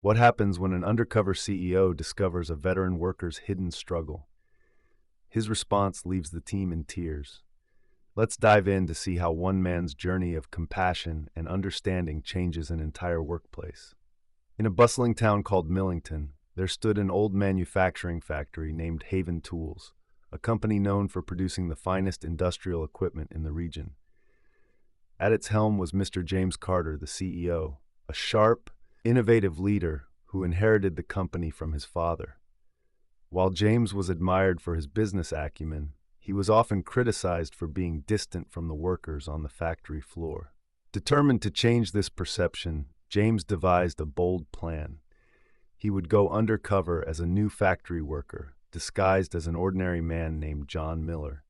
What happens when an undercover CEO discovers a veteran worker's hidden struggle? His response leaves the team in tears. Let's dive in to see how one man's journey of compassion and understanding changes an entire workplace. In a bustling town called Millington, there stood an old manufacturing factory named Haven Tools, a company known for producing the finest industrial equipment in the region. At its helm was Mr. James Carter, the CEO, a sharp, innovative leader who inherited the company from his father. While James was admired for his business acumen, he was often criticized for being distant from the workers on the factory floor. Determined to change this perception, James devised a bold plan. He would go undercover as a new factory worker, disguised as an ordinary man named John Miller.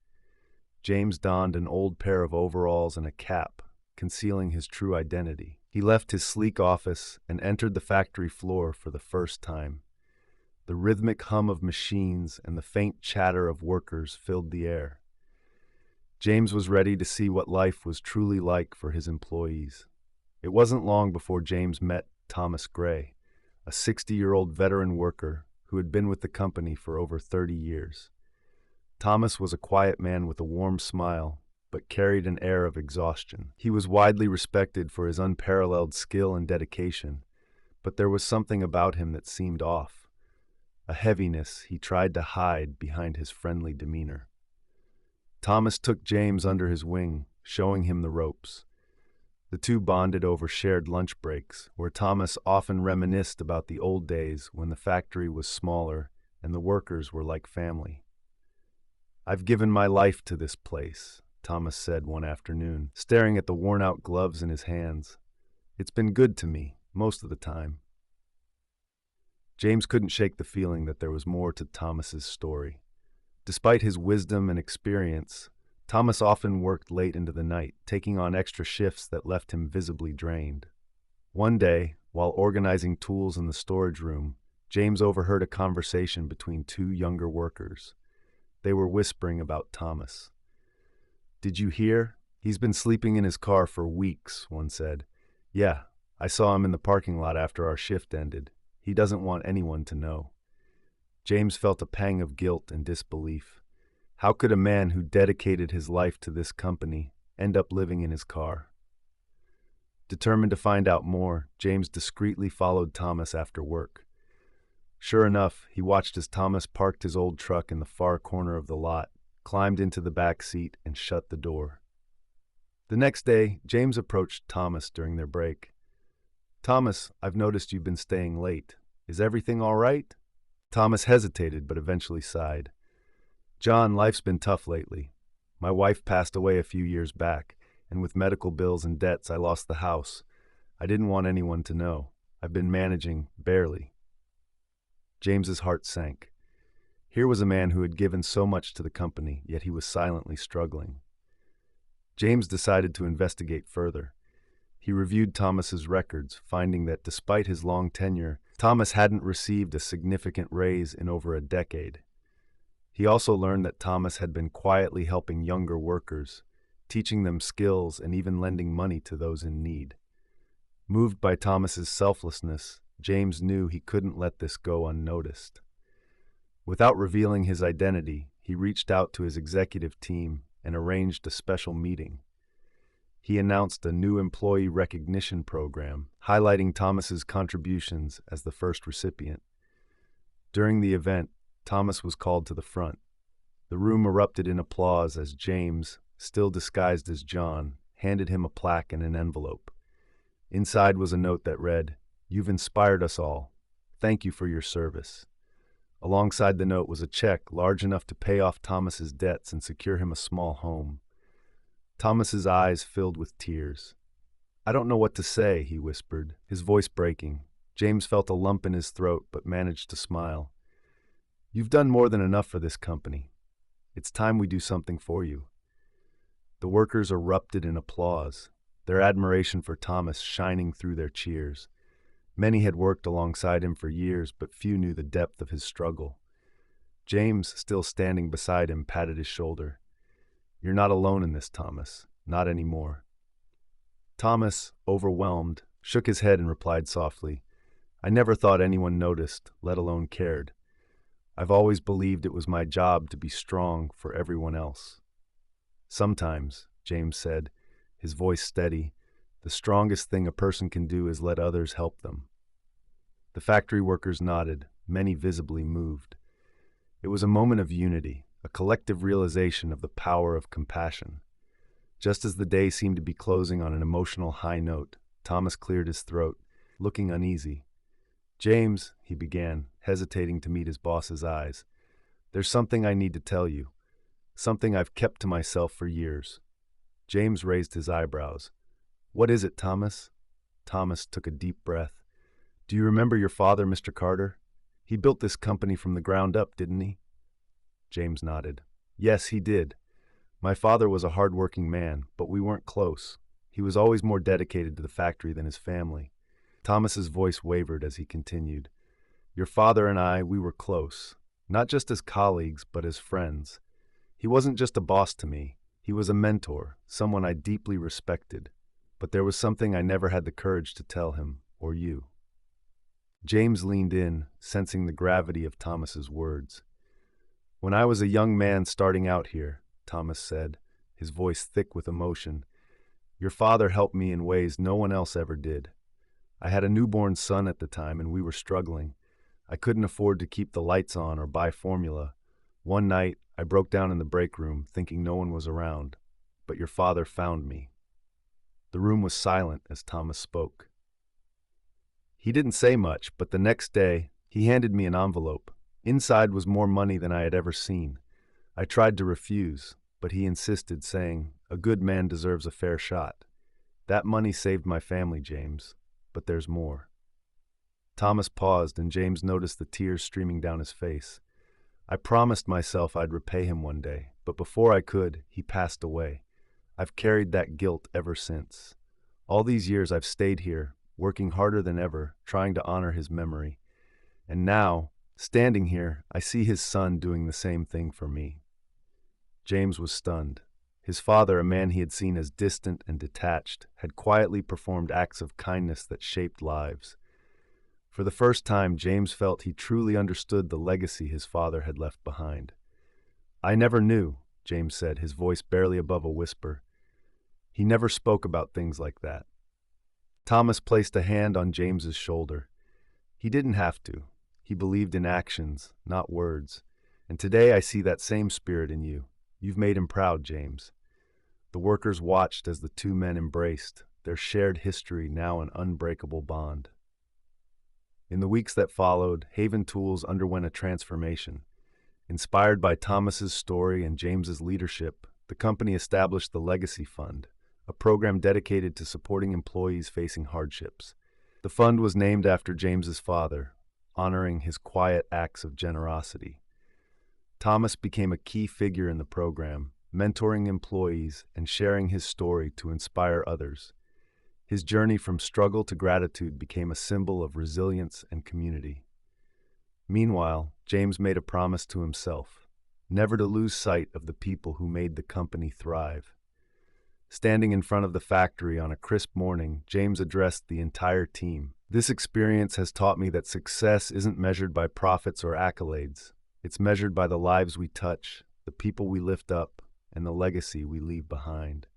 James donned an old pair of overalls and a cap, concealing his true identity. He left his sleek office and entered the factory floor for the first time. The rhythmic hum of machines and the faint chatter of workers filled the air. James was ready to see what life was truly like for his employees. It wasn't long before James met Thomas Gray, a 60-year-old veteran worker who had been with the company for over 30 years. Thomas was a quiet man with a warm smile, but carried an air of exhaustion. He was widely respected for his unparalleled skill and dedication, but there was something about him that seemed off, a heaviness he tried to hide behind his friendly demeanor. Thomas took James under his wing, showing him the ropes. The two bonded over shared lunch breaks, where Thomas often reminisced about the old days when the factory was smaller and the workers were like family. "I've given my life to this place," Thomas said one afternoon, staring at the worn-out gloves in his hands. "It's been good to me, most of the time." James couldn't shake the feeling that there was more to Thomas's story. Despite his wisdom and experience, Thomas often worked late into the night, taking on extra shifts that left him visibly drained. One day, while organizing tools in the storage room, James overheard a conversation between two younger workers. They were whispering about Thomas. "Did you hear? He's been sleeping in his car for weeks," one said. "Yeah, I saw him in the parking lot after our shift ended. He doesn't want anyone to know." James felt a pang of guilt and disbelief. How could a man who dedicated his life to this company end up living in his car? Determined to find out more, James discreetly followed Thomas after work. Sure enough, he watched as Thomas parked his old truck in the far corner of the lot, climbed into the back seat, and shut the door. The next day, James approached Thomas during their break. "Thomas, I've noticed you've been staying late. Is everything all right?" Thomas hesitated, but eventually sighed. "John, life's been tough lately. My wife passed away a few years back, and with medical bills and debts, I lost the house. I didn't want anyone to know. I've been managing, barely." James's heart sank. Here was a man who had given so much to the company, yet he was silently struggling. James decided to investigate further. He reviewed Thomas's records, finding that despite his long tenure, Thomas hadn't received a significant raise in over a decade. He also learned that Thomas had been quietly helping younger workers, teaching them skills and even lending money to those in need. Moved by Thomas's selflessness, James knew he couldn't let this go unnoticed. Without revealing his identity, he reached out to his executive team and arranged a special meeting. He announced a new employee recognition program, highlighting Thomas's contributions as the first recipient. During the event, Thomas was called to the front. The room erupted in applause as James, still disguised as John, handed him a plaque and an envelope. Inside was a note that read, "You've inspired us all. Thank you for your service." Alongside the note was a check large enough to pay off Thomas's debts and secure him a small home. Thomas's eyes filled with tears. "I don't know what to say," he whispered, his voice breaking. James felt a lump in his throat but managed to smile. "You've done more than enough for this company. It's time we do something for you." The workers erupted in applause, their admiration for Thomas shining through their cheers. Many had worked alongside him for years, but few knew the depth of his struggle. James, still standing beside him, patted his shoulder. "You're not alone in this, Thomas. Not anymore." Thomas, overwhelmed, shook his head and replied softly, I never thought anyone noticed, let alone cared. I've always believed it was my job to be strong for everyone else. Sometimes, James said, his voice steady, the strongest thing a person can do is let others help them. The factory workers nodded, many visibly moved. It was a moment of unity, a collective realization of the power of compassion. Just as the day seemed to be closing on an emotional high note, Thomas cleared his throat, looking uneasy. "James," he began, hesitating to meet his boss's eyes, "there's something I need to tell you, something I've kept to myself for years." James raised his eyebrows. "What is it, Thomas?" Thomas took a deep breath. "Do you remember your father, Mr. Carter? He built this company from the ground up, didn't he?" James nodded. "Yes, he did. My father was a hard-working man, but we weren't close. He was always more dedicated to the factory than his family." Thomas's voice wavered as he continued. "Your father and I, we were close, not just as colleagues, but as friends. He wasn't just a boss to me. He was a mentor, someone I deeply respected. But there was something I never had the courage to tell him, or you." James leaned in, sensing the gravity of Thomas's words. "When I was a young man starting out here," Thomas said, his voice thick with emotion, "your father helped me in ways no one else ever did. I had a newborn son at the time and we were struggling. I couldn't afford to keep the lights on or buy formula. One night, I broke down in the break room, thinking no one was around. But your father found me." The room was silent as Thomas spoke. He didn't say much, but the next day, he handed me an envelope. Inside was more money than I had ever seen. I tried to refuse, but he insisted, saying, "A good man deserves a fair shot." That money saved my family, James, but there's more. Thomas paused, and James noticed the tears streaming down his face. "I promised myself I'd repay him one day, but before I could, he passed away. I've carried that guilt ever since. All these years I've stayed here, working harder than ever, trying to honor his memory. And now, standing here, I see his son doing the same thing for me." James was stunned. His father, a man he had seen as distant and detached, had quietly performed acts of kindness that shaped lives. For the first time, James felt he truly understood the legacy his father had left behind. "I never knew," James said, his voice barely above a whisper. "He never spoke about things like that." Thomas placed a hand on James's shoulder. "He didn't have to. He believed in actions, not words. And today I see that same spirit in you. You've made him proud, James." The workers watched as the two men embraced, their shared history now an unbreakable bond. In the weeks that followed, Haven Tools underwent a transformation. Inspired by Thomas's story and James's leadership, the company established the Legacy Fund, a program dedicated to supporting employees facing hardships. The fund was named after James's father, honoring his quiet acts of generosity. Thomas became a key figure in the program, mentoring employees and sharing his story to inspire others. His journey from struggle to gratitude became a symbol of resilience and community. Meanwhile, James made a promise to himself, never to lose sight of the people who made the company thrive. Standing in front of the factory on a crisp morning, James addressed the entire team. "This experience has taught me that success isn't measured by profits or accolades. It's measured by the lives we touch, the people we lift up, and the legacy we leave behind."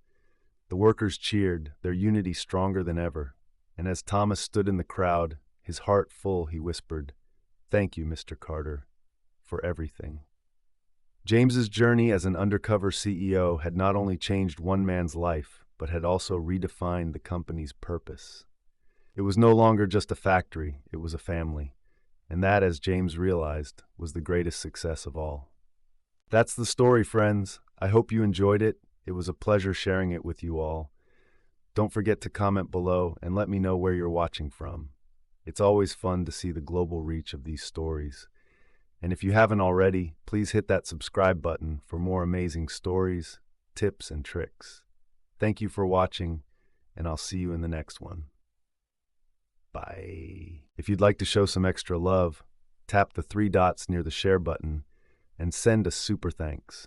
The workers cheered, their unity stronger than ever. And as Thomas stood in the crowd, his heart full, he whispered, "Thank you, Mr. Carter, for everything." James's journey as an undercover CEO had not only changed one man's life, but had also redefined the company's purpose. It was no longer just a factory, it was a family. And that, as James realized, was the greatest success of all. That's the story, friends. I hope you enjoyed it. It was a pleasure sharing it with you all. Don't forget to comment below and let me know where you're watching from. It's always fun to see the global reach of these stories. And if you haven't already, please hit that subscribe button for more amazing stories, tips, and tricks. Thank you for watching, and I'll see you in the next one. Bye. If you'd like to show some extra love, tap the 3 dots near the share button and send a super thanks.